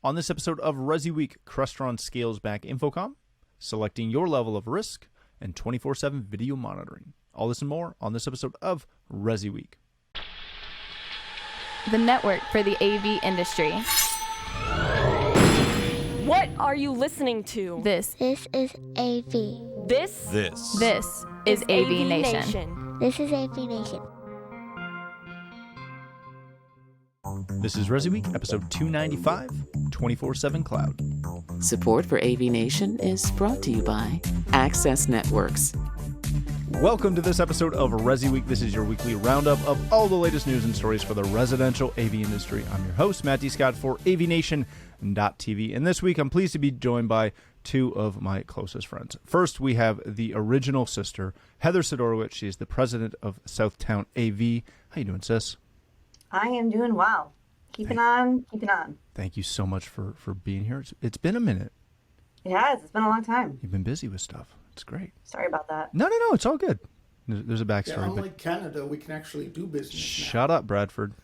On this episode of ResiWeek, Crestron scales back InfoComm, selecting your level of risk, and 24/7 video monitoring. All this and more on this episode of ResiWeek. The network for the AV industry. What are you listening to? This is AV. This is AVNation. This is AVNation. This is ResiWeek, episode 295, 24/7 Cloud. Support for AVNation is brought to you by Access Networks. Welcome to this episode of ResiWeek. This is your weekly roundup of all the latest news and stories for the residential AV industry. I'm your host, Matt D. Scott for AVNation.tv. And this week, I'm pleased to be joined by two of my closest friends. First, we have the original sister, Heather Sidorowicz. She is the president of Southtown AV. How you doing, sis? I am doing well. Keeping on. Thank you so much for being here. It's been a minute. It has. It's been a long time. You've been busy with stuff. It's great. Sorry about that. No, it's all good. There's a backstory. Yeah, unlike Canada, we can actually do business Shut up, Bradford.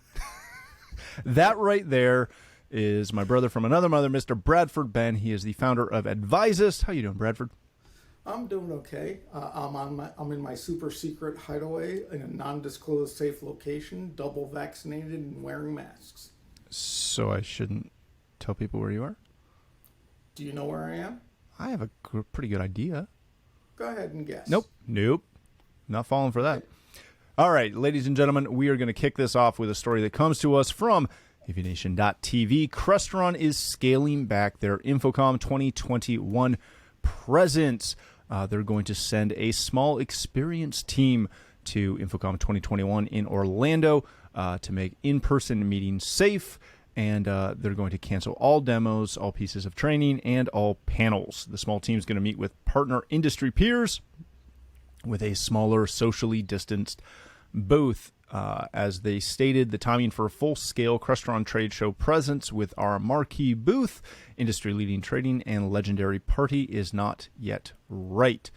That right there is my brother from another mother, Mr. Bradford Ben. He is the founder of Advisist. How you doing, Bradford? I'm doing okay. I'm in my super secret hideaway in a non-disclosed safe location, double vaccinated and wearing masks. So I shouldn't tell people where you are? Do you know where I am? I have a pretty good idea. Go ahead and guess. Nope. Not falling for that. All right, ladies and gentlemen, we are going to kick this off with a story that comes to us from AVNation.tv. Crestron is scaling back their InfoComm 2021 presence. They're going to send a small experienced team to InfoComm 2021 in Orlando to make in-person meetings safe, and they're going to cancel all demos, all pieces of training, and all panels. The small team is going to meet with partner industry peers with a smaller, socially distanced booth. As they stated, the timing for a full-scale Crestron trade show presence with our marquee booth, industry-leading trading, and legendary party is not yet right.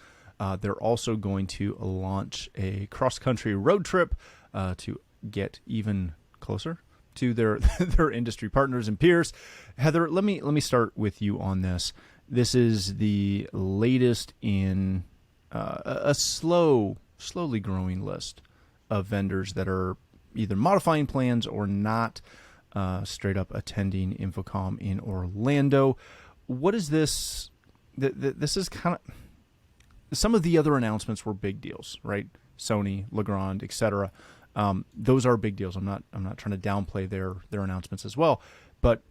They're also going to launch a cross-country road trip to get even closer to their industry partners and peers. Heather, let me start with you on this. This is the latest in a slowly growing list of vendors that are either modifying plans or not straight up attending InfoComm in Orlando. What is this? This is kind of, some of the other announcements were big deals, right? Sony, Legrand, etc. Those are big deals. I'm not trying to downplay their announcements as well, but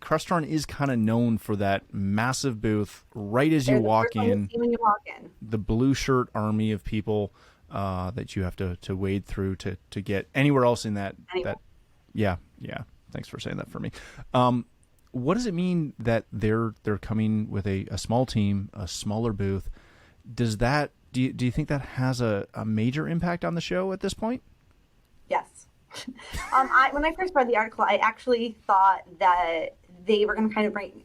Crestron is kind of known for that massive booth right as you walk in. When you walk in, the blue shirt army of people that you have to wade through to get anywhere else in that. Yeah. Thanks for saying that for me. What does it mean that they're coming with a small team, a smaller booth? Does that do you think that has a major impact on the show at this point? Yes. When I first read the article, I actually thought that they were going to kind of bring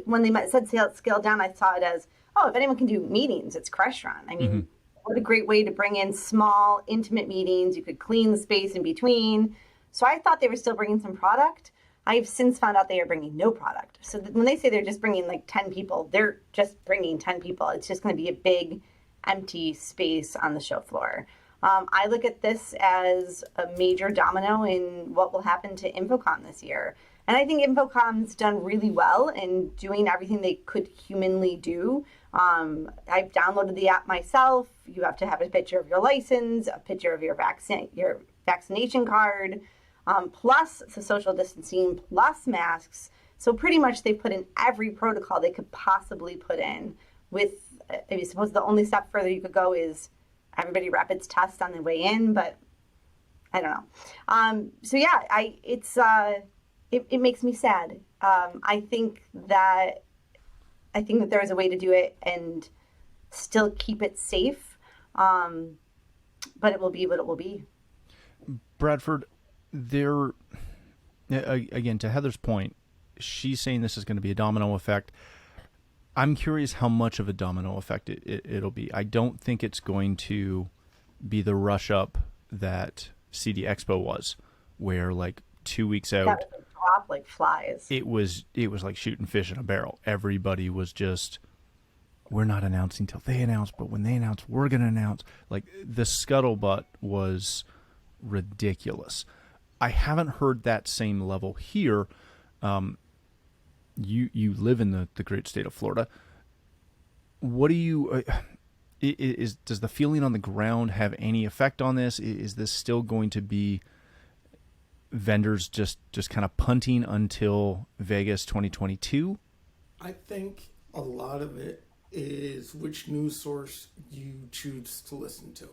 when they said scale down. I saw it as, if anyone can do meetings, it's Crestron. I mean, What a great way to bring in small, intimate meetings. You could clean the space in between. So I thought they were still bringing some product. I've since found out they are bringing no product. So when they say they're just bringing like 10 people, they're just bringing 10 people. It's just going to be a big, empty space on the show floor. I look at this as a major domino in what will happen to InfoComm this year. And I think InfoComm's done really well in doing everything they could humanly do. I've downloaded the app myself. You have to have a picture of your license, a picture of your vaccination card, plus the social distancing, plus masks. So pretty much they've put in every protocol they could possibly put in. With, I suppose the only step further you could go is everybody rapids test on the way in, but I don't know. So yeah, it makes me sad. I think that there is a way to do it and still keep it safe, but it will be what it will be. Bradford, again, to Heather's point, she's saying this is going to be a domino effect. I'm curious how much of a domino effect it'll be. I don't think it's going to be the rush up that CD Expo was, where like 2 weeks out, drop like flies. It was like shooting fish in a barrel. Everybody was just, we're not announcing till they announce, but when they announce, we're going to announce. Like, the scuttlebutt was ridiculous. I haven't heard that same level here. You live in the great state of Florida. What do you does the feeling on the ground have any effect on this? Is this still going to be vendors just kind of punting until Vegas 2022? I think a lot of it is which news source you choose to listen to.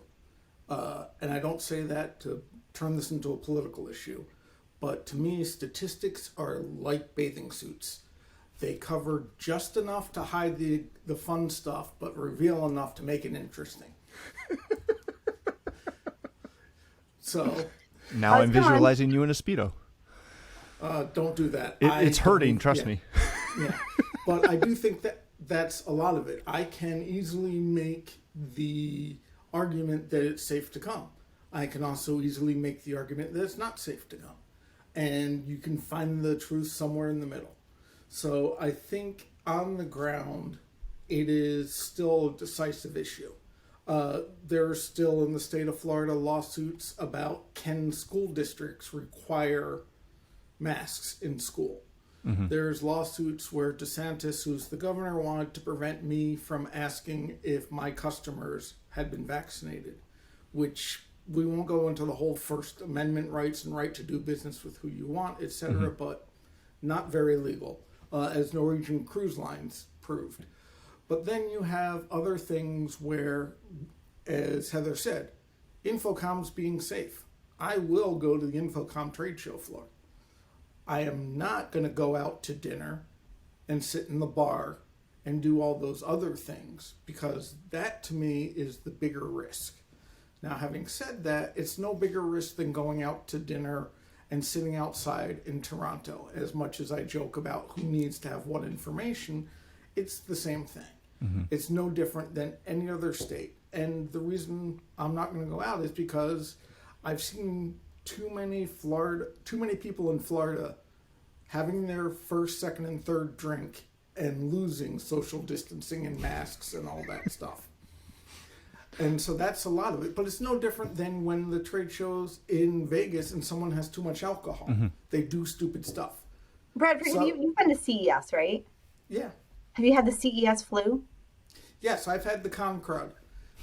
And I don't say that to turn this into a political issue, but to me, statistics are like bathing suits. They cover just enough to hide the fun stuff, but reveal enough to make it interesting. So now I'm visualizing you in a Speedo. don't do that. It's hurting, trust me. Yeah, but I do think that that's a lot of it. I can easily make the argument that it's safe to come. I can also easily make the argument that it's not safe to come. And you can find the truth somewhere in the middle. So I think on the ground, it is still a decisive issue. There are still in the state of Florida lawsuits about can school districts require masks in school. Mm-hmm. There's lawsuits where DeSantis, who's the governor, wanted to prevent me from asking if my customers had been vaccinated, which we won't go into the whole First Amendment rights and right to do business with who you want, etc., mm-hmm. but not very legal, as Norwegian Cruise Lines proved. But then you have other things where, as Heather said, InfoComm's being safe. I will go to the InfoComm trade show floor. I am not going to go out to dinner and sit in the bar and do all those other things, because that to me is the bigger risk. Now, having said that, it's no bigger risk than going out to dinner and sitting outside in Toronto. As much as I joke about who needs to have what information, it's the same thing. Mm-hmm. It's no different than any other state. And the reason I'm not going to go out is because I've seen too many people in Florida having their first, second, and third drink and losing social distancing and masks and all that stuff. And so that's a lot of it. But it's no different than when the trade shows in Vegas and someone has too much alcohol. Mm-hmm. They do stupid stuff. Bradford, you've been to CES, right? Yeah. Have you had the CES flu? Yes, I've had the con crud.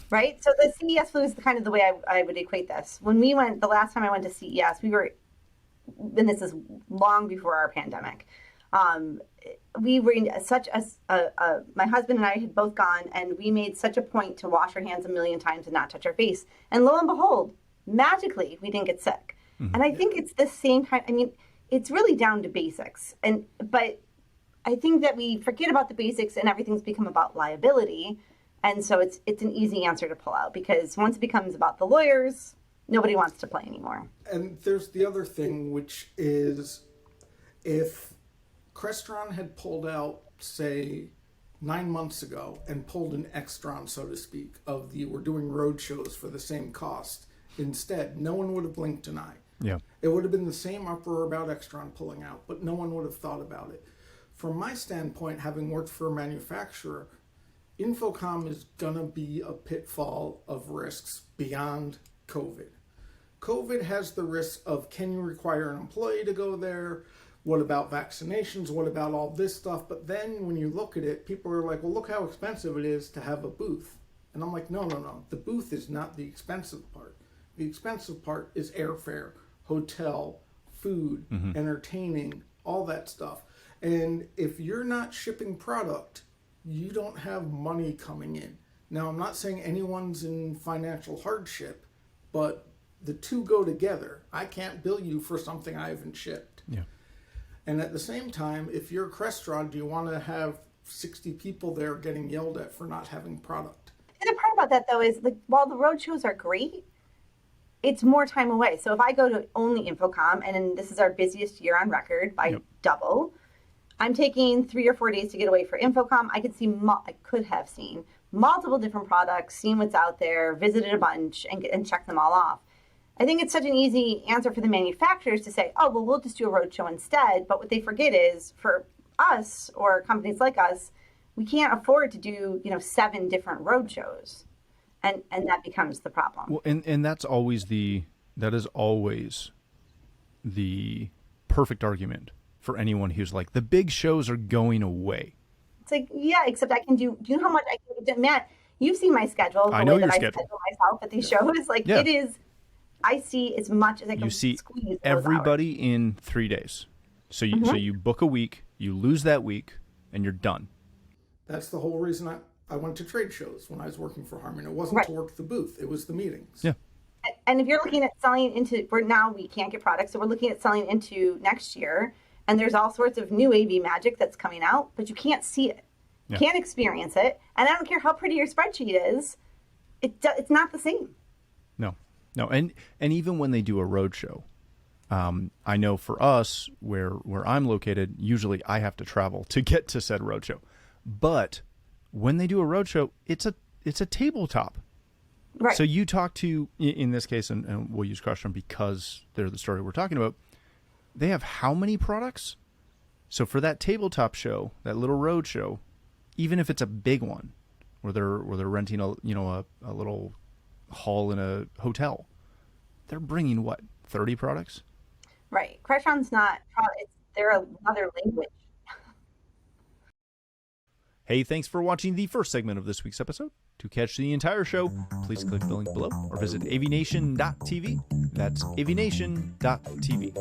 Right? So the CES flu is kind of the way I would equate this. When we went, the last time I went to CES, and this is long before our pandemic, we were in such my husband and I had both gone, and we made such a point to wash our hands a million times and not touch our face. And lo and behold, magically, we didn't get sick. Mm-hmm. And I think it's the same kind. I mean, it's really down to basics. But I think that we forget about the basics and everything's become about liability. And so it's an easy answer to pull out, because once it becomes about the lawyers, nobody wants to play anymore. And there's the other thing, which is if Crestron had pulled out, say, 9 months ago and pulled an Extron, so to speak, of we're doing road shows for the same cost, instead, no one would have blinked an eye. Yeah. It would have been the same uproar about Extron pulling out, but no one would have thought about it. From my standpoint, having worked for a manufacturer, InfoComm is going to be a pitfall of risks beyond COVID. COVID has the risk of, can you require an employee to go there? What about vaccinations? What about all this stuff? But then when you look at it, people are like, well, look how expensive it is to have a booth. And I'm like, no. The booth is not the expensive part. The expensive part is airfare, hotel, food, mm-hmm. entertaining, all that stuff. And if you're not shipping product, you don't have money coming in. Now, I'm not saying anyone's in financial hardship, but the two go together. I can't bill you for something I haven't shipped. Yeah. And at the same time, if you're a Crestron, do you want to have 60 people there getting yelled at for not having product? The other part about that, though, is while the road shows are great, it's more time away. So if I go to only InfoComm, and this is our busiest year on record by double, I'm taking 3 or 4 days to get away for InfoComm. I could have seen multiple different products, seen what's out there, visited a bunch, and checked them all off. I think it's such an easy answer for the manufacturers to say, oh, well, we'll just do a roadshow instead. But what they forget is for us or companies like us, we can't afford to do, 7 different roadshows. And that becomes the problem. Well, and that is always the perfect argument for anyone who's like, the big shows are going away. It's like, yeah, except I can do you know how much I can do? Matt, you've seen my schedule. I know your I schedule. schedule myself at these shows. Like, Yeah. it is, I see as much as I can You see squeeze those everybody hours. in 3 days. So you book a week, you lose that week, and you're done. That's the whole reason I went to trade shows when I was working for Harman. It wasn't to work the booth, it was the meetings. Yeah. And if you're looking at selling into, we can't get products, so we're looking at selling into next year. And there's all sorts of new AV magic that's coming out, but you can't see it. You can't experience it. And I don't care how pretty your spreadsheet is, it's not the same. No. And even when they do a roadshow, I know for us, where I'm located, usually I have to travel to get to said roadshow. But when they do a roadshow, it's a tabletop. Right. So you talk to, in this case, and we'll use Crestron because they're the story we're talking about, they have how many products? So for that tabletop show, that little road show, even if it's a big one, where they're renting a little hall in a hotel, they're bringing what, 30 products? Right. Crestron's not, they're another language. Hey, thanks for watching the first segment of this week's episode. To catch the entire show, please click the link below or visit avnation.tv. That's avnation.tv.